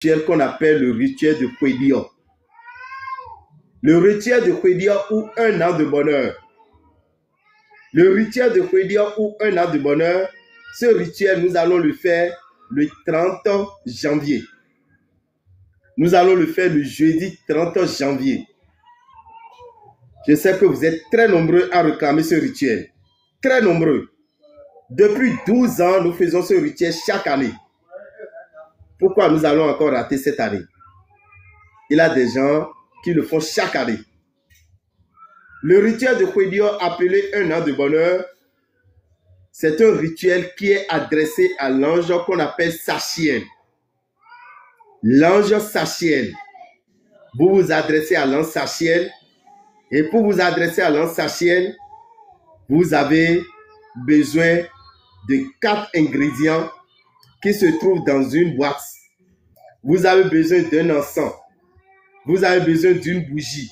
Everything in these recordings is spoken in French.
rituel qu'on appelle le rituel de Kwedio. Le rituel de Kwedio ou un an de bonheur. Le rituel de Kwedio ou un an de bonheur, ce rituel, nous allons le faire le 30 janvier. Nous allons le faire le jeudi 30 janvier. Je sais que vous êtes très nombreux à réclamer ce rituel. Très nombreux. Depuis 12 ans, nous faisons ce rituel chaque année. Pourquoi nous allons encore rater cette année? Il y a des gens qui le font chaque année. Le rituel de Kwedio appelé un an de bonheur, c'est un rituel qui est adressé à l'ange qu'on appelle Sachiel. L'ange Sachiel. Vous vous adressez à l'ange Sachiel. Et pour vous adresser à l'ange Sachiel, vous avez besoin de 4 ingrédients qui se trouvent dans une boîte. Vous avez besoin d'un encens. Vous avez besoin d'une bougie.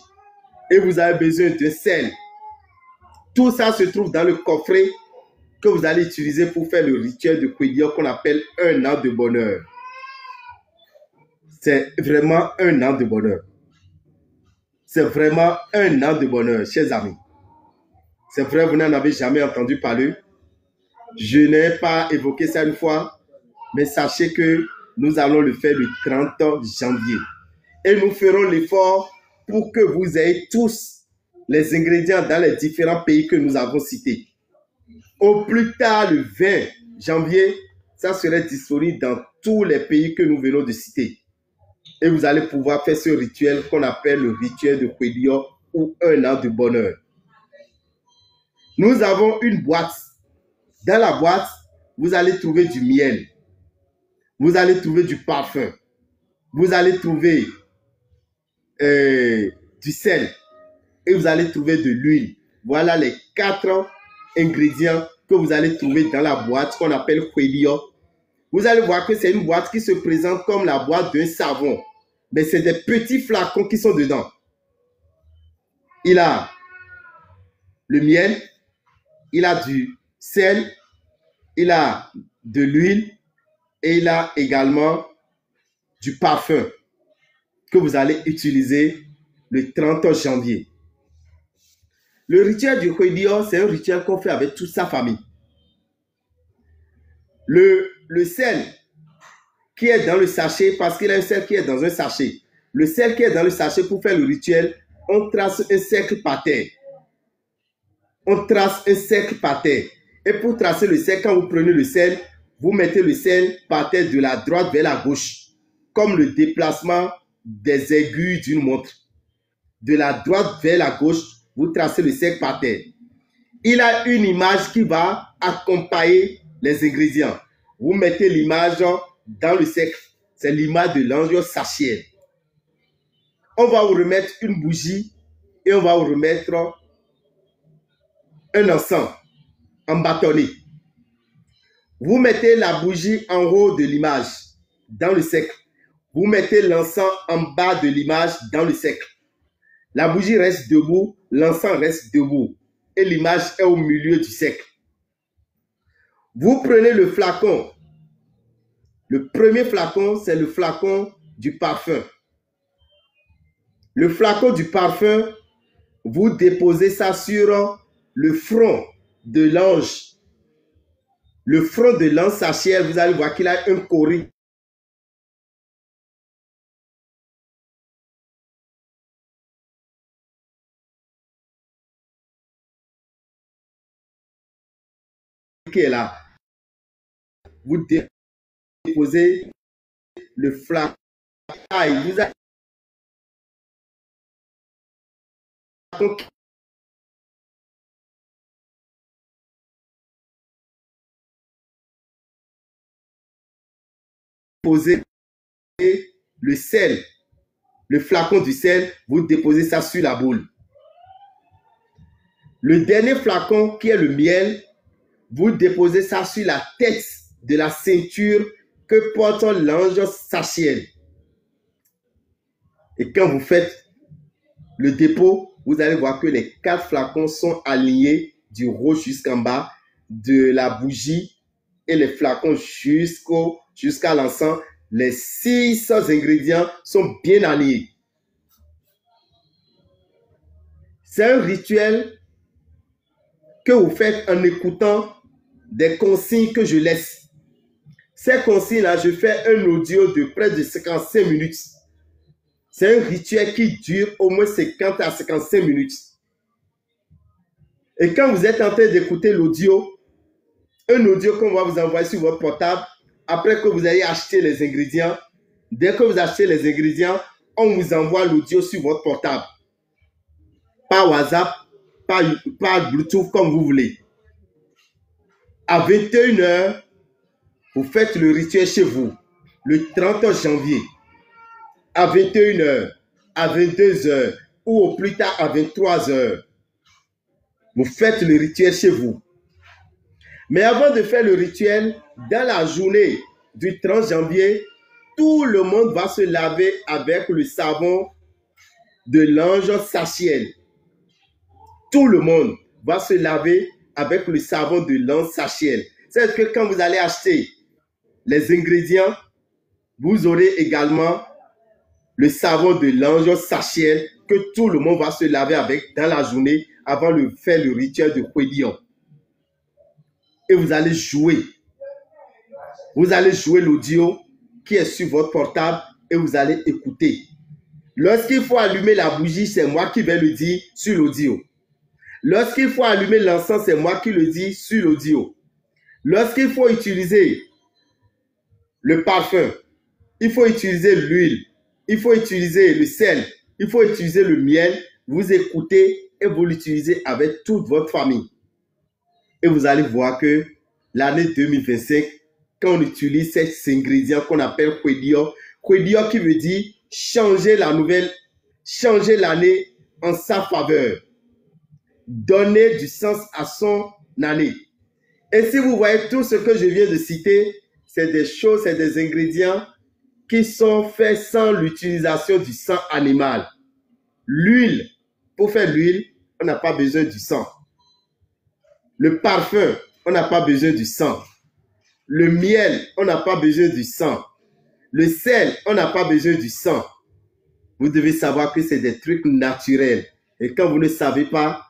Et vous avez besoin de sel. Tout ça se trouve dans le coffret que vous allez utiliser pour faire le rituel de Kwedio qu'on appelle un an de bonheur. C'est vraiment un an de bonheur. C'est vraiment un an de bonheur, chers amis. C'est vrai, vous n'en avez jamais entendu parler. Je n'ai pas évoqué ça une fois, mais sachez que nous allons le faire le 30 janvier. Et nous ferons l'effort pour que vous ayez tous les ingrédients dans les différents pays que nous avons cités. Au plus tard, le 20 janvier, ça serait disponible dans tous les pays que nous venons de citer. Et vous allez pouvoir faire ce rituel qu'on appelle le rituel de Kwedio ou un an de bonheur. Nous avons une boîte. Dans la boîte, vous allez trouver du miel. Vous allez trouver du parfum. Vous allez trouver du sel. Et vous allez trouver de l'huile. Voilà les 4 ingrédients que vous allez trouver dans la boîte qu'on appelle Kwedio. Vous allez voir que c'est une boîte qui se présente comme la boîte d'un savon. Mais c'est des petits flacons qui sont dedans. Il a le miel, il a du sel, il a de l'huile et il a également du parfum que vous allez utiliser le 30 janvier. Le rituel du Kwedio, c'est un rituel qu'on fait avec toute sa famille. Le sel qui est dans le sachet, parce qu'il y a un sel qui est dans un sachet. Le sel qui est dans le sachet, pour faire le rituel, on trace un cercle par terre. On trace un cercle par terre. Et pour tracer le cercle, quand vous prenez le sel, vous mettez le sel par terre de la droite vers la gauche, comme le déplacement des aiguilles d'une montre. De la droite vers la gauche, vous tracez le cercle par terre. Il a une image qui va accompagner les ingrédients. Vous mettez l'image dans le cercle. C'est l'image de l'ange Sachiel. On va vous remettre une bougie et on va vous remettre un encens en bâtonnet. Vous mettez la bougie en haut de l'image dans le cercle. Vous mettez l'encens en bas de l'image dans le cercle. La bougie reste debout, l'encens reste debout et l'image est au milieu du cercle. Vous prenez le flacon. Le premier flacon, c'est le flacon du parfum. Le flacon du parfum, vous déposez ça sur le front de l'ange. Le front de l'ange Sachiel, vous allez voir qu'il a un cori. Qui est là. Vous déposez le flacon. Vous avez déposé le sel, le flacon du sel, vous déposez ça sur la boule. Le dernier flacon qui est le miel, vous déposez ça sur la tête de la ceinture que porte l'ange Sachiel. Et quand vous faites le dépôt, vous allez voir que les 4 flacons sont alignés du haut jusqu'en bas, de la bougie et les flacons jusqu'à l'encens Les 6 ingrédients sont bien alignés. C'est un rituel que vous faites en écoutant des consignes que je laisse. Ces consignes-là, je fais un audio de près de 55 minutes. C'est un rituel qui dure au moins 50 à 55 minutes. Et quand vous êtes en train d'écouter l'audio, un audio qu'on va vous envoyer sur votre portable, après que vous ayez acheté les ingrédients, dès que vous achetez les ingrédients, on vous envoie l'audio sur votre portable. Par WhatsApp, par Bluetooth, comme vous voulez. À 21 h, vous faites le rituel chez vous, le 30 janvier. À 21 h, à 22 h ou au plus tard à 23 h. Vous faites le rituel chez vous. Mais avant de faire le rituel, dans la journée du 30 janvier, tout le monde va se laver avec le savon de l'ange Sachiel. Tout le monde va se laver avec le savon de l'ange Sachiel. C'est que quand vous allez acheter les ingrédients, vous aurez également le savon de l'ange Sachiel que tout le monde va se laver avec dans la journée avant de faire le rituel de Kouedion. Et vous allez jouer. Vous allez jouer l'audio qui est sur votre portable et vous allez écouter. Lorsqu'il faut allumer la bougie, c'est moi qui vais le dire sur l'audio. Lorsqu'il faut allumer l'encens, c'est moi qui le dis sur l'audio. Lorsqu'il faut utiliser le parfum, il faut utiliser l'huile, il faut utiliser le sel, il faut utiliser le miel, vous écoutez et vous l'utilisez avec toute votre famille. Et vous allez voir que l'année 2025, quand on utilise ces ingrédients qu'on appelle Kouedion, Kouedion qui veut dire changer la nouvelle, changer l'année en sa faveur, donner du sens à son année. Et si vous voyez tout ce que je viens de citer, c'est des choses, c'est des ingrédients qui sont faits sans l'utilisation du sang animal. L'huile, pour faire l'huile, on n'a pas besoin du sang. Le parfum, on n'a pas besoin du sang. Le miel, on n'a pas besoin du sang. Le sel, on n'a pas besoin du sang. Vous devez savoir que c'est des trucs naturels. Et quand vous ne savez pas,